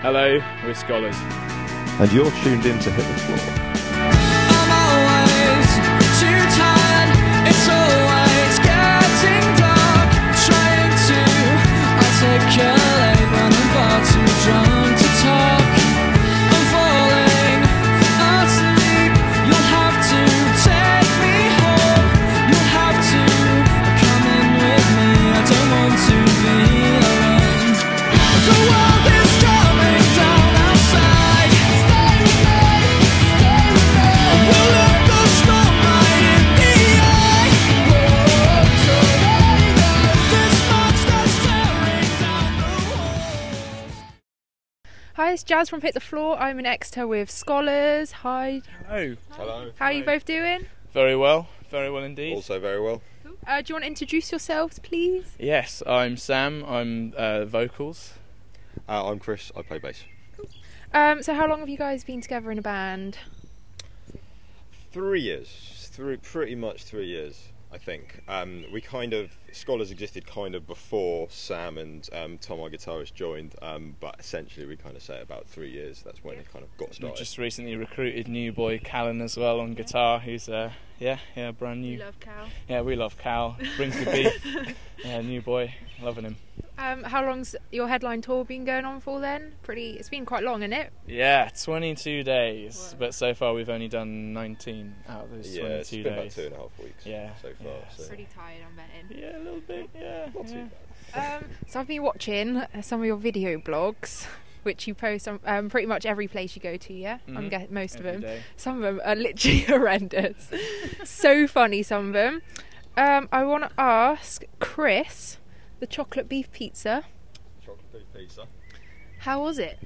Hello, we're Scholars. And you're tuned in to Hit the Floor. I'm always too tired, it's always getting dark. Trying to articulate when I'm far too drunk to talk. I'm falling asleep, you'll have to take me home. You'll have to come in with me, I don't want to be alone. The world is coming down outside. Stay with me. We'll look the storm right in the eye. This monster's tearing down the walls. Hi, it's Jazz from Hit the Floor. I'm in Exeter with Scholars. Hi. Hello. Hello. How are you both doing? Very well indeed. Also very well. Do you want to introduce yourselves, please? Yes, I'm Sam, I'm vocals. I'm Chris, I play bass. So how long have you guys been together in a band? 3 years. Pretty much 3 years, I think. We kind of, Scholars existed kind of before Sam and Tom, our guitarist, joined, but essentially we kind of say about 3 years. That's when it kind of got We've started. just recently recruited new boy Callan as well on guitar, who's brand new. You love Cal. Yeah, we love Cal. Brings the beef. Yeah, new boy, loving him. How long's your headline tour been going on for then? It's been quite long, isn't it? Yeah, 22 days, Wow. but so far we've only done 19 out of those 22 Yeah, it's been about days. 2.5 weeks Yeah, so far. yeah. So. Pretty tired, I'm betting. Yeah, a little bit. Yeah, Not yeah. too bad. So I've been watching some of your video blogs, which you post on pretty much every place you go to, yeah? I'm getting most Every of them. day. Some of them are literally horrendous. So funny, some of them. I want to ask Chris, the chocolate beef pizza, Chocolate beef pizza. how was it?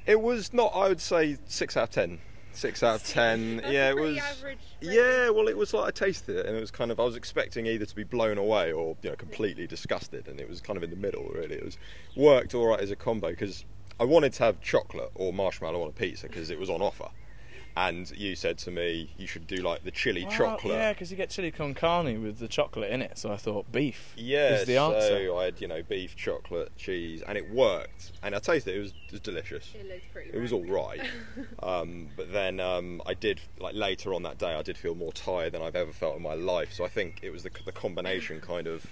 It was not, I would say, 6 out of 10. 6 out of 10. Yeah, it was. Average. Yeah, well, it was like I tasted it, and it was kind of, I was expecting either to be blown away or completely disgusted, and it was kind of in the middle. Really, it was worked all right as a combo because I wanted to have chocolate or marshmallow on a pizza because it was on offer, and you said to me you should do like the chili chocolate. Yeah, because you get chili con carne with the chocolate in it, so I thought beef Yeah, is the answer. so I had beef, chocolate, cheese, and it worked. And I tasted it; it was delicious. It looks pretty It was all right, but then I did, like later on that day, I did feel more tired than I've ever felt in my life. So I think it was the combination kind of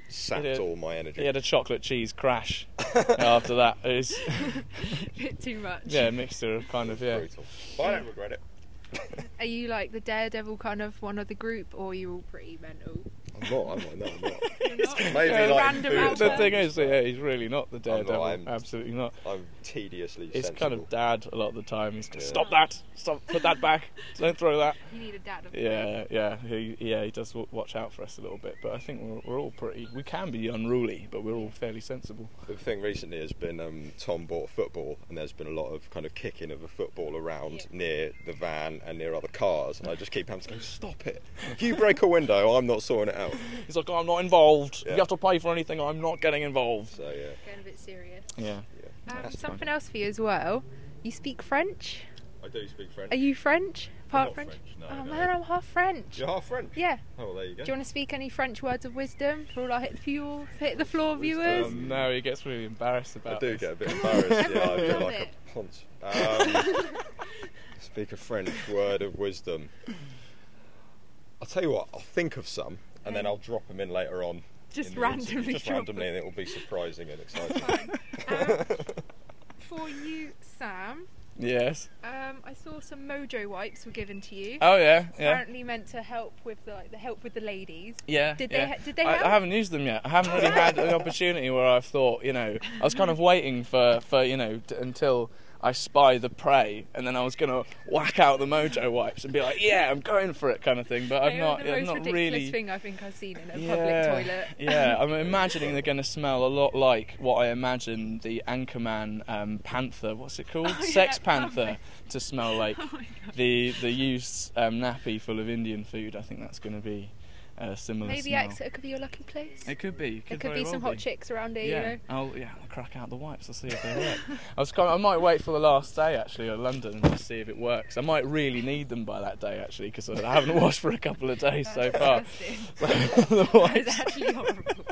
sapped It- all my energy. He had a chocolate cheese crash after that. It was bit too much. a mixture of kind of Brutal. But I don't regret it. Are you like the daredevil kind of one of the group, or are you all pretty mental? I'm not. No, I'm not. You're not? Maybe Yeah, like random food. outbursts. The thing is, he's really not the I'm not, daredevil. I'm- Absolutely not. I'm tediously It's sensible. kind of dad a lot of the time. He's Yeah. stop that, stop, put that back, don't throw that. You need a dad. Yeah. He does watch out for us a little bit, but I think we're all pretty. We can be unruly, but we're all fairly sensible. The thing recently has been Tom bought football, and there's been a lot of kind of kicking of a football around near the van and near other cars, and I just keep having to go, stop it. If you break a window, I'm not sorting it out. He's like, I'm not involved. Yeah. You have to pay for anything. I'm not getting involved. So yeah, Getting a bit serious. Yeah. That's Something else for you as well. You speak French. I do speak French. Are you French? Part not French? French, no, Oh no. man, I'm half French. You're half French? Yeah. Oh, well, there you go. Do you want to speak any French words of wisdom for all our hit the floor viewers? No, he gets really embarrassed I about do this. get a bit embarrassed. Yeah, I feel Love like it. a ponce. Speak a French word of wisdom. I'll tell you what, I'll think of some, and then I'll drop them in later on. Just in the randomly interview, just drop randomly, and it will be surprising and exciting. For you, Sam, Yes. I saw some Mojo wipes were given to you. Oh yeah. Yeah. Apparently meant to help with the ladies. Yeah. Did yeah. they I help? haven't used them yet. I haven't really had an opportunity where I've thought, I was kind of waiting for until I spy the prey, and then I was gonna whack out the Mojo wipes and be like, yeah, I'm going for it, kind of thing. But They are I've the most not ridiculous really. thing I think I've seen in a Yeah, public toilet. yeah, I'm imagining they're going to smell a lot like what I imagine the Anchorman panther, what's it called? Sex yeah, panther, to smell like. The used nappy full of Indian food. I think that's going to be a similar Maybe smell. Exeter could be your lucky place. It could be. There could very be some well hot chicks around here, Yeah, you know. I'll crack out the wipes. I'll see if they work. I might wait for the last day actually of London and just see if it works. I might really need them by that day actually because I haven't washed for a couple of days so far. Disgusting. So, the That wipes- is actually horrible.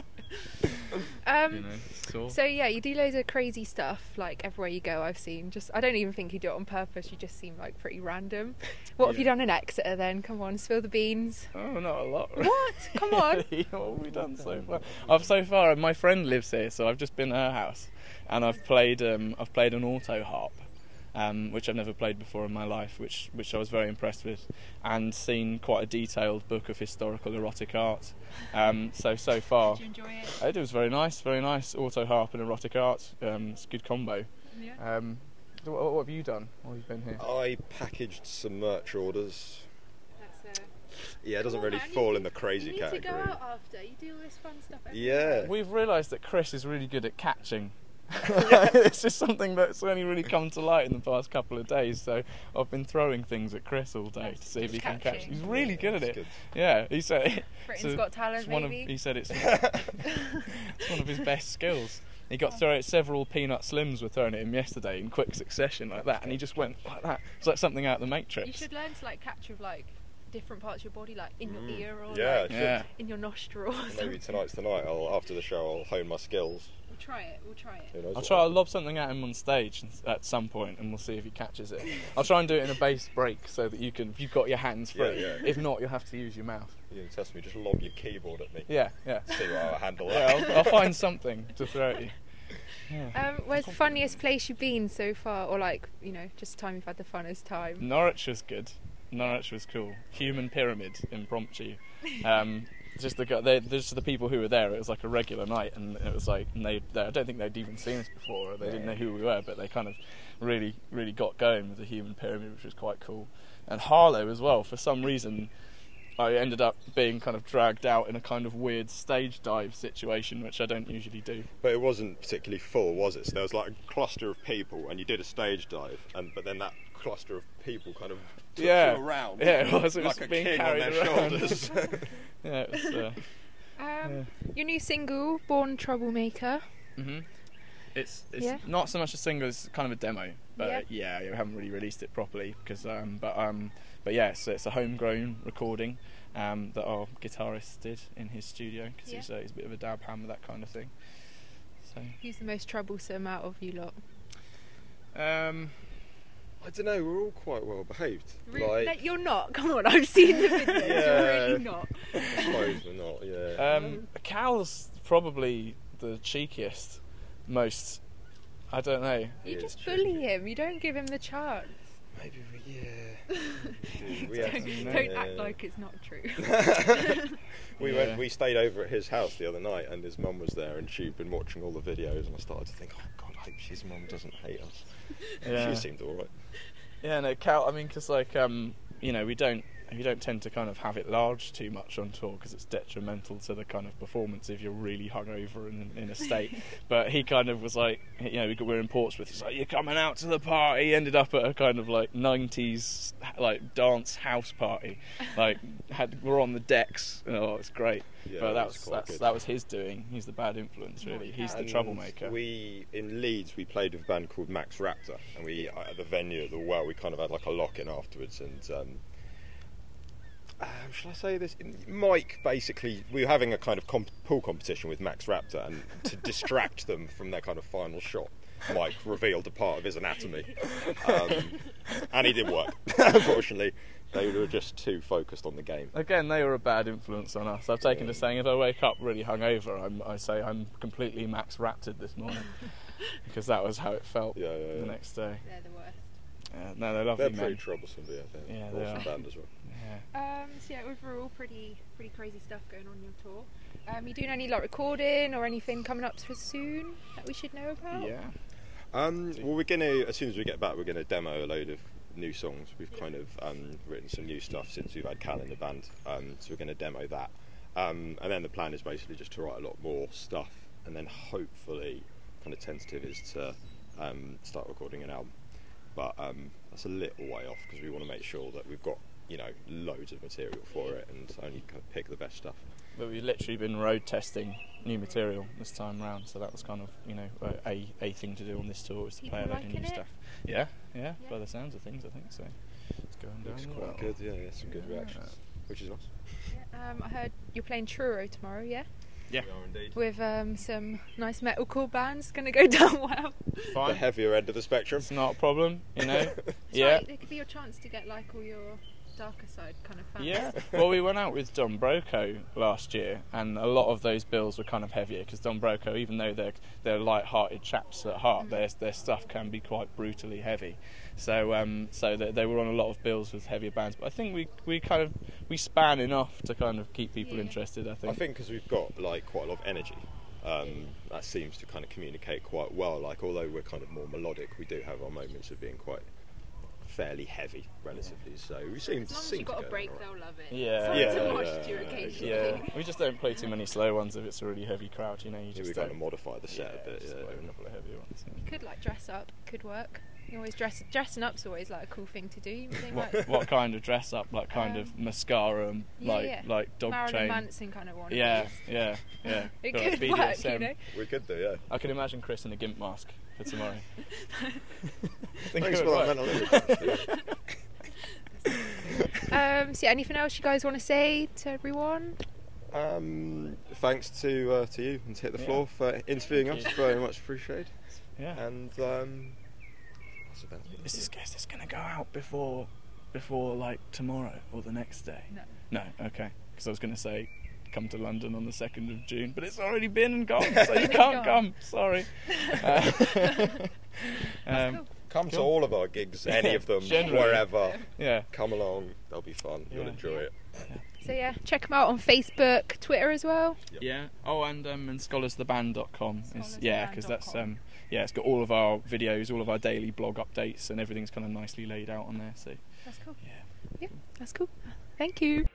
You know, it's all... So yeah, you do loads of crazy stuff like everywhere you go. I've seen. Just I don't even think you do it on purpose. You just seem like pretty random. What have you done in Exeter then? Come on, spill the beans. Oh, not a lot. What? Come on. What have we done so far? My friend lives here, so I've just been to her house, and I've played an auto harp. Which I've never played before in my life, which I was very impressed with, and seen quite a detailed book of historical erotic art. So far, Did you enjoy it? it was very nice. Auto harp and erotic art. It's a good combo. Yeah. What have you done while you've been here? I packaged some merch orders. That's Yeah, it doesn't Come on, really man, fall you in the crazy you need category. to go out after. You do all this fun stuff. Yeah. We've realised that Chris is really good at catching. It's just something that's only really come to light in the past couple of days. So I've been throwing things at Chris all day to see if he can catch. Catching. He's really good at That's it. good. Yeah, he said. Britain's Got Talent, maybe. He said it's one of his best skills. He got thrown at several peanut slims were thrown at him yesterday in quick succession like that, and he just went like that. It's like something out of the Matrix. You should learn to like catch with like different parts of your body, like in your ear or Yeah, like, I should. Yeah. in your nostril. Or Maybe something. tonight's the night. After the show, I'll hone my skills. We'll try it. Who knows I'll what try. I'll happens. lob something at him on stage at some point, and we'll see if he catches it. I'll try and do it in a bass break so that you can. If you've got your hands free. Yeah. If not, you'll have to use your mouth. You can test me. Just lob your keyboard at me. Yeah. See how I handle Yeah, that. I'll find something to throw at you. Where's the funniest place you've been so far, or like just time you've had the funnest time? Norwich was good. Norwich was cool. Human Pyramid, impromptu. Just the people who were there. It was like a regular night, and it was like I don't think they'd even seen us before, or they didn't know who we were, but they kind of really got going with the Human Pyramid, which was quite cool. And Harlow as well. For some reason, I ended up being kind of dragged out in a kind of weird stage dive situation, which I don't usually do. But it wasn't particularly full, was it? So there was like a cluster of people, and you did a stage dive, but then that cluster of people kind of took you around. Yeah, it was. It like was a being king on carried their around. shoulders. Yeah, it was. Your new single, Born Troublemaker. It's Yeah. not so much a single; it's kind of a demo. But yeah, we haven't really released it properly because. But yeah, it's a homegrown recording that our guitarist did in his studio because he's a bit of a dab hand with that kind of thing. So. Who's the most troublesome out of you lot? I don't know. We're all quite well behaved. Like, You're not. Come on, I've seen the videos. Yeah. You're really not. I suppose we're not. Yeah. Cal's probably the cheekiest, most. I don't know. You Yeah, just true. bully him. You don't give him the chance. Maybe we Don't act like it's not true. We stayed over at his house the other night, and his mum was there, and she'd been watching all the videos, and I started to think, oh God, I hope his mum doesn't hate us. Yeah. She seemed all right. Yeah, no, Cal. I mean, because we don't tend to kind of have it large too much on tour because it's detrimental to the kind of performance if you're really hungover and in a state. But he kind of was like, we're in Portsmouth. He's like, you're coming out to the party. He ended up at a kind of like 90s like dance house party. Like we're on the decks. Oh, it's great. Yeah, but it was quite good. that was his doing. He's the bad influence, really. He's the And troublemaker. We in Leeds we played with a band called Max Raptor, and we at the venue at the Well we kind of had like a lock-in afterwards, and shall I say this? Mike basically we were having a kind of pool competition with Max Raptor, and to distract them from their kind of final shot, Mike revealed a part of his anatomy, and he didn't work. Unfortunately, they were just too focused on the game. Again, they were a bad influence on us. I've taken to saying if I wake up really hungover, I say I'm completely Max Raptored this morning because that was how it felt the next day. They're the worst. No, they're lovely They're pretty men. troublesome, but Yeah, they're they awesome are. band as well. Yeah. So yeah, overall pretty crazy stuff going on your tour. You doing any like recording or anything coming up for soon that we should know about? Yeah. Well, we're gonna as soon as we get back, we're gonna demo a load of new songs. We've kind of written some new stuff since we've had Cal in the band, so we're gonna demo that. And then the plan is basically just to write a lot more stuff, and then hopefully, kind of tentative is to start recording an album. But that's a little way off because we want to make sure that we've got loads of material for it and only pick the best stuff. But we've literally been road testing new material this time round, so that was kind of a thing to do on this tour was to play a People load of new liking it? stuff. Yeah. By the sounds of things, I think so. It's going down Looks well. quite good, yeah, some good reactions, which is nice. I heard you're playing Truro tomorrow, yeah? Yeah. We are indeed. with some nice metalcore bands. Going to go down well. The Fine. heavier end of the spectrum. It's not a problem, you know. It's Yeah. like, it could be your chance to get like all your darker side kind of fans. Yeah, well, we went out with Don Broco last year, and a lot of those bills were kind of heavier because Don Broco, even though they're light-hearted chaps at heart, their stuff can be quite brutally heavy. So they were on a lot of bills with heavier bands, but I think we span enough to kind of keep people Yeah. interested. I I think. think because we've got like quite a lot of energy, that seems to kind of communicate quite well. Like although we're kind of more melodic, we do have our moments of being quite fairly heavy, relatively. So we seem As long as seem you've to got a go break, all right. they'll love it. Yeah. It's Yeah, to watch yeah, you yeah, occasionally. Yeah, we just don't play too many slow ones if it's a really heavy crowd. You know, you Yeah, just we kind don't. of modify the set a bit. just Yeah, play a couple of heavier ones. You could like dress up. Could work. You always dressing up's always like a cool thing to do. You think like What kind of dress up? Like kind of mascara and yeah. like dog Marilyn chain. Manson kind of one. Yeah. It Like could work, BDSM. you know. we could do. Yeah. I can imagine Chris in a gimp mask for tomorrow. Think Thanks it for would that work. mental image. So yeah, anything else you guys want to say to everyone? Thanks to you and to Hit the Yeah. Floor for interviewing Thank us. you. Very much appreciated. Yeah. And that's about it. Is this gonna go out before like tomorrow or the next day? No. No. Okay. Because I was gonna say, come to London on the 2nd of June, but it's already been and gone, so you can't Gone. come. Sorry. Cool. Come to Cool. all of our gigs, any of them, Generally. wherever. Yeah. Come along, they'll be fun. You'll Yeah. enjoy it. So yeah, check them out on Facebook, Twitter as well. Yeah. Oh, and scholarstheband.com. Yeah, because that's Scholarstheband.com. it's got all of our videos, all of our daily blog updates, and everything's kind of nicely laid out on there. So That's cool. yeah. Yeah, that's cool. Thank you.